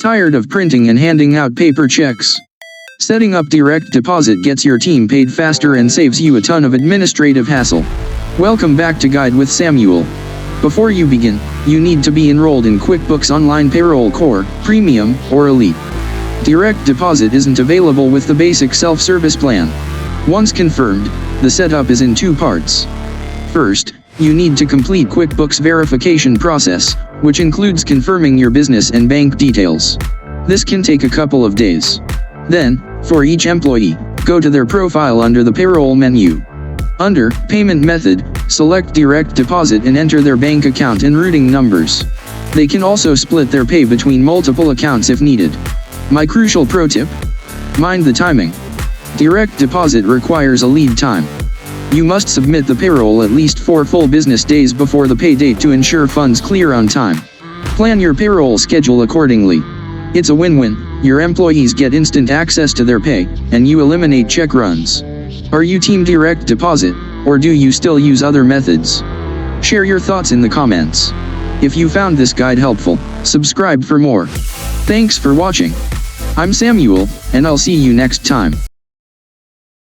Tired of printing and handing out paper checks? Setting up direct deposit gets your team paid faster and saves you a ton of administrative hassle. Welcome back to Guide with Samuel. Before you begin, you need to be enrolled in QuickBooks Online Payroll Core, Premium, or Elite. Direct deposit isn't available with the basic self-service plan. Once confirmed, the setup is in two parts. First, you need to complete QuickBooks verification process, which includes confirming your business and bank details. This can take a couple of days. Then, for each employee, go to their profile under the payroll menu. Under Payment Method, select Direct Deposit and enter their bank account and routing numbers. They can also split their pay between multiple accounts if needed. My crucial pro tip: mind the timing. Direct deposit requires a lead time. You must submit the payroll at least 4 full business days before the pay date to ensure funds clear on time. Plan your payroll schedule accordingly. It's a win-win. Your employees get instant access to their pay, and you eliminate check runs. Are you team direct deposit, or do you still use other methods? Share your thoughts in the comments. If you found this guide helpful, subscribe for more. Thanks for watching. I'm Samuel, and I'll see you next time.